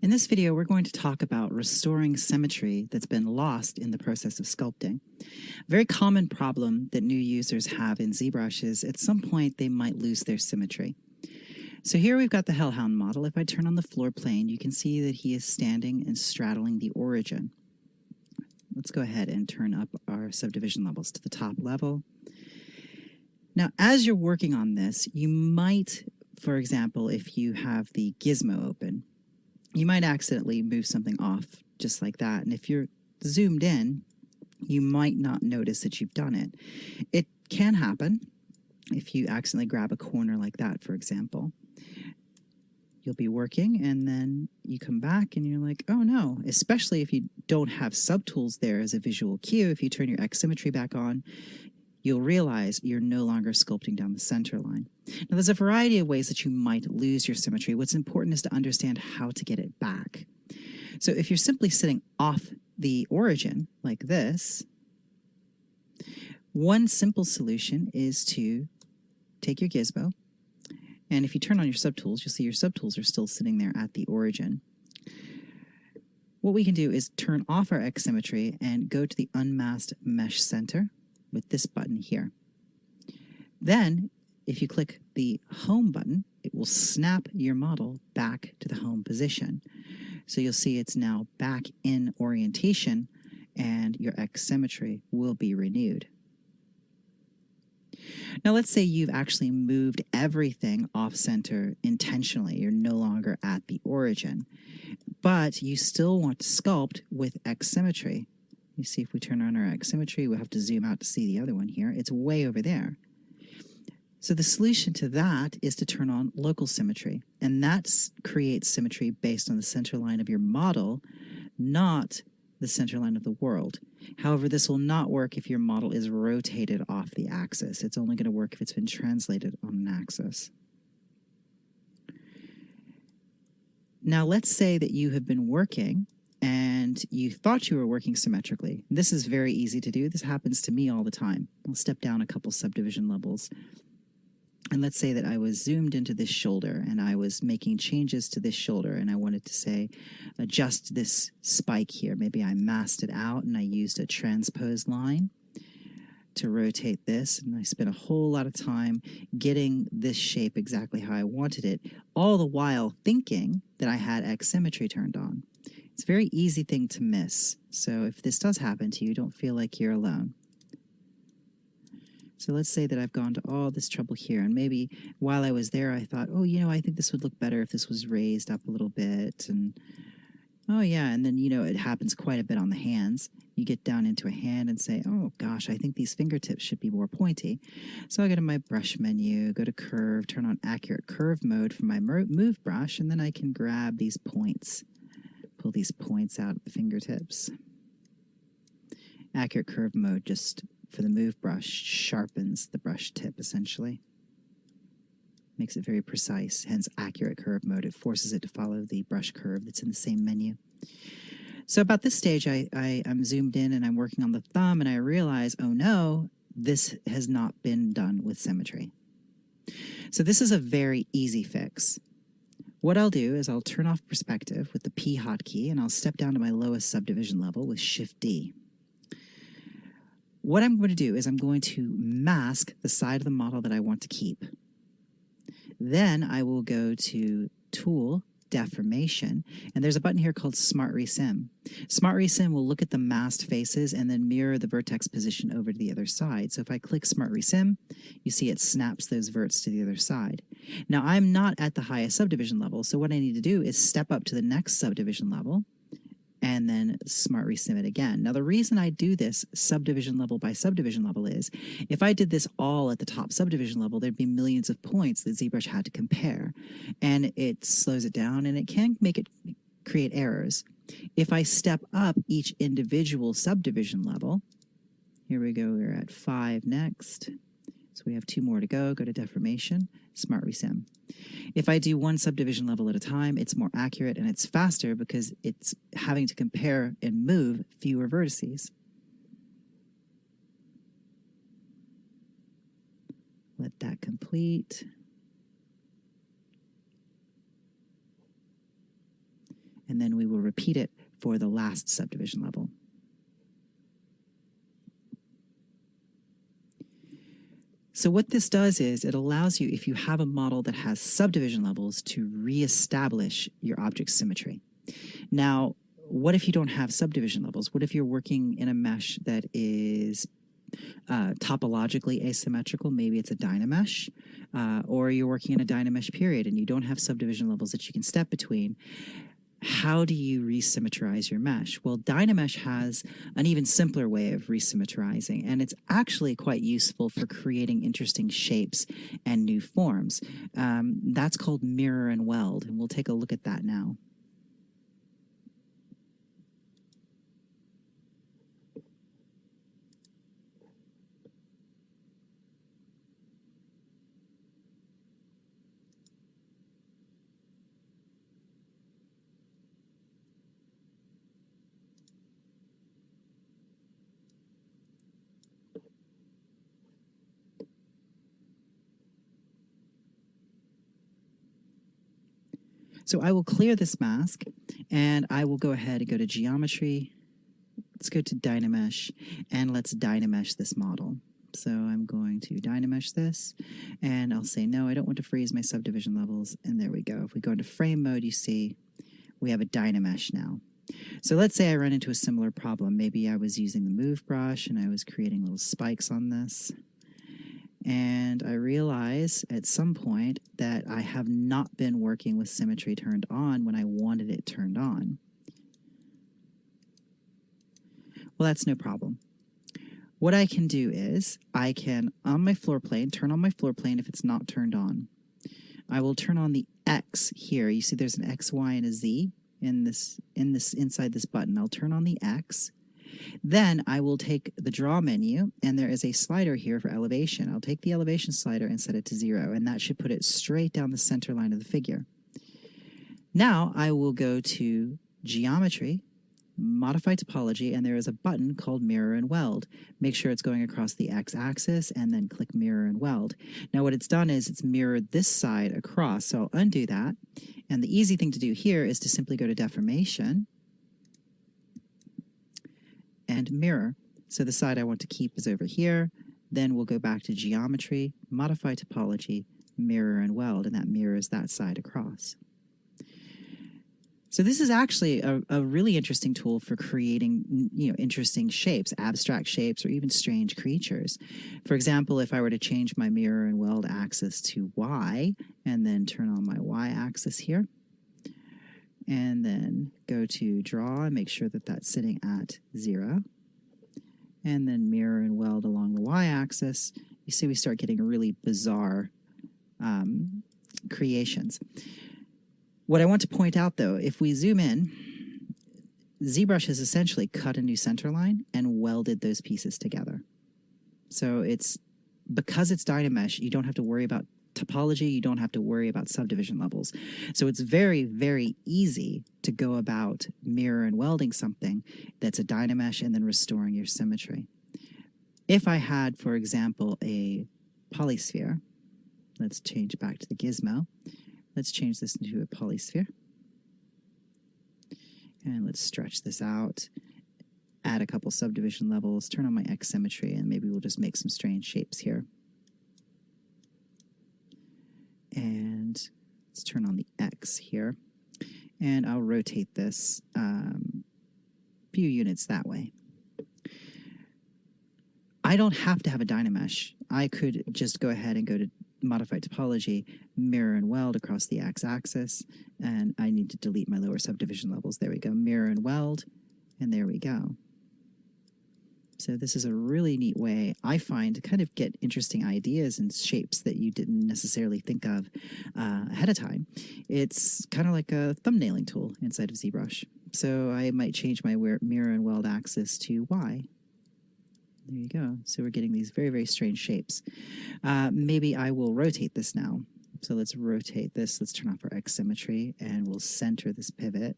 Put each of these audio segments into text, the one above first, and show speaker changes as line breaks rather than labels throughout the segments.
In this video, we're going to talk about restoring symmetry that's been lost in the process of sculpting. A very common problem that new users have in ZBrush is at some point they might lose their symmetry. So here we've got the Hellhound model. If I turn on the floor plane, you can see that he is standing and straddling the origin. Let's go ahead and turn up our subdivision levels to the top level. Now, as you're working on this, you might, for example, if you have the gizmo open, you might accidentally move something off just like that. And if you're zoomed in, you might not notice that you've done it. It can happen if you accidentally grab a corner like that, for example. You'll be working and then you come back and you're like, oh no, especially if you don't have subtools there as a visual cue. If you turn your X symmetry back on, you'll realize you're no longer sculpting down the center line. Now, there's a variety of ways that you might lose your symmetry. What's important is to understand how to get it back. So if you're simply sitting off the origin like this, one simple solution is to take your gizmo, and if you turn on your subtools, you'll see your subtools are still sitting there at the origin. What we can do is turn off our X symmetry and go to the unmasked mesh center with this button here. Then, if you click the home button, it will snap your model back to the home position. So you'll see it's now back in orientation and your X symmetry will be renewed. Now let's say you've actually moved everything off center intentionally. You're no longer at the origin, but you still want to sculpt with X symmetry. You see, if we turn on our X symmetry, we'll have to zoom out to see the other one here. It's way over there. So the solution to that is to turn on local symmetry, and that creates symmetry based on the center line of your model, not the center line of the world. However, this will not work if your model is rotated off the axis. It's only going to work if it's been translated on an axis. Now, let's say that you have been working and you thought you were working symmetrically. This is very easy to do. This happens to me all the time. I'll step down a couple subdivision levels. And let's say that I was zoomed into this shoulder and I was making changes to this shoulder and I wanted to say, adjust this spike here. Maybe I masked it out and I used a transpose line to rotate this. And I spent a whole lot of time getting this shape exactly how I wanted it, all the while thinking that I had X symmetry turned on. It's a very easy thing to miss. So if this does happen to you, don't feel like you're alone. So let's say that I've gone to all this trouble here, and maybe while I was there, I thought, oh, I think this would look better if this was raised up a little bit, and oh yeah, and then, it happens quite a bit on the hands. You get down into a hand and say, oh gosh, I think these fingertips should be more pointy. So I go to my brush menu, go to curve, turn on accurate curve mode for my move brush, and then I can grab these points, pull these points out of the fingertips. Accurate curve mode just for the move brush sharpens the brush tip essentially. Makes it very precise, hence accurate curve mode. It forces it to follow the brush curve that's in the same menu. So about this stage, I'm zoomed in and I'm working on the thumb and I realize, oh no, this has not been done with symmetry. So this is a very easy fix. What I'll do is I'll turn off perspective with the P hotkey and I'll step down to my lowest subdivision level with Shift D. What I'm going to do is I'm going to mask the side of the model that I want to keep. Then I will go to Tool, Deformation, and there's a button here called Smart Resim. Smart Resim will look at the masked faces and then mirror the vertex position over to the other side. So if I click Smart Resim, you see it snaps those verts to the other side. Now I'm not at the highest subdivision level, so what I need to do is step up to the next subdivision level and then Smart Resim it again. Now, the reason I do this subdivision level by subdivision level is if I did this all at the top subdivision level, there'd be millions of points that ZBrush had to compare. And it slows it down and it can make it create errors. If I step up each individual subdivision level, here we go, we're at 5 next. So we have 2 more to go. Go to Deformation, Smart Resim. If I do one subdivision level at a time, it's more accurate and it's faster because it's having to compare and move fewer vertices. Let that complete. and then we will repeat it for the last subdivision level. So what this does is it allows you, if you have a model that has subdivision levels, to reestablish your object symmetry. Now, what if you don't have subdivision levels? What if you're working in a mesh that is topologically asymmetrical? Maybe it's a dynamesh, or you're working in a dynamesh period and you don't have subdivision levels that you can step between. How do you resymmetrize your mesh? Well, Dynamesh has an even simpler way of resymmetrizing, and it's actually quite useful for creating interesting shapes and new forms. That's called mirror and weld, and we'll take a look at that now. So I will clear this mask, and I will go ahead and go to Geometry. Let's go to Dynamesh, and let's Dynamesh this model. So I'm going to Dynamesh this, and I'll say, no, I don't want to freeze my subdivision levels, and there we go. If we go into frame mode, you see we have a Dynamesh now. So let's say I run into a similar problem. Maybe I was using the move brush, and I was creating little spikes on this. And I realize at some point that I have not been working with symmetry turned on when I wanted it turned on. Well, that's no problem. What I can do is I can, on my floor plane, turn on my floor plane if it's not turned on. I will turn on the X here. You see there's an X, Y, and a Z inside this button. I'll turn on the X. Then I will take the draw menu, and there is a slider here for elevation. I'll take the elevation slider and set it to 0, and that should put it straight down the center line of the figure. Now I will go to Geometry, Modify Topology, and there is a button called Mirror and Weld. Make sure it's going across the X-axis, and then click Mirror and Weld. Now what it's done is it's mirrored this side across, so I'll undo that. And the easy thing to do here is to simply go to Deformation, and mirror. So the side I want to keep is over here. Then we'll go back to Geometry, Modify Topology, Mirror and Weld, and that mirrors that side across. So this is actually a really interesting tool for creating, interesting shapes, abstract shapes, or even strange creatures. For example, if I were to change my mirror and weld axis to Y, and then turn on my Y axis here, and then go to Draw and make sure that that's sitting at 0. And then mirror and weld along the Y-axis. You see we start getting really bizarre creations. What I want to point out, though, if we zoom in, ZBrush has essentially cut a new center line and welded those pieces together. So because it's Dynamesh, you don't have to worry about topology, you don't have to worry about subdivision levels. So it's very, very easy to go about mirror and welding something that's a Dynamesh and then restoring your symmetry. If I had, for example, a polysphere, let's change back to the gizmo. Let's change this into a polysphere. And let's stretch this out, add a couple subdivision levels, turn on my X symmetry, and maybe we'll just make some strange shapes here. And let's turn on the X here, and I'll rotate this few units that way. I don't have to have a Dynamesh. I could just go ahead and go to Modify Topology, Mirror and Weld across the X-axis, and I need to delete my lower subdivision levels. There we go, Mirror and Weld, and there we go. So this is a really neat way, I find, to kind of get interesting ideas and shapes that you didn't necessarily think of ahead of time. It's kind of like a thumbnailing tool inside of ZBrush. So I might change my mirror and weld axis to Y. There you go. So we're getting these very, very strange shapes. Maybe I will rotate this now. So let's rotate this. Let's turn off our X symmetry, and we'll center this pivot.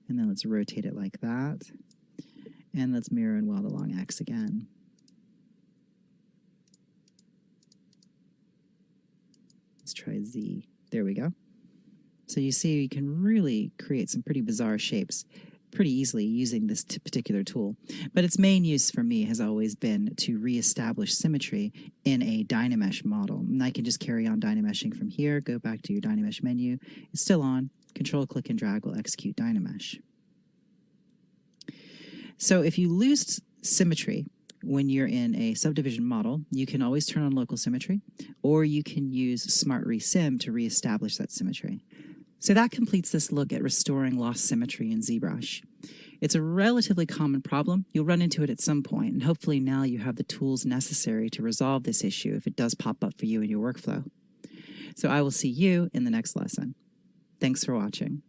And then let's rotate it like that. And let's mirror and weld along X again. Let's try Z. There we go. So you see you can really create some pretty bizarre shapes pretty easily using this particular tool. But its main use for me has always been to reestablish symmetry in a Dynamesh model. And I can just carry on Dynameshing from here, go back to your Dynamesh menu. It's still on. Control, click, and drag will execute Dynamesh. So if you lose symmetry when you're in a subdivision model, you can always turn on local symmetry, or you can use Smart Resim to reestablish that symmetry. So that completes this look at restoring lost symmetry in ZBrush. It's a relatively common problem. You'll run into it at some point, and hopefully now you have the tools necessary to resolve this issue if it does pop up for you in your workflow. So I will see you in the next lesson. Thanks for watching.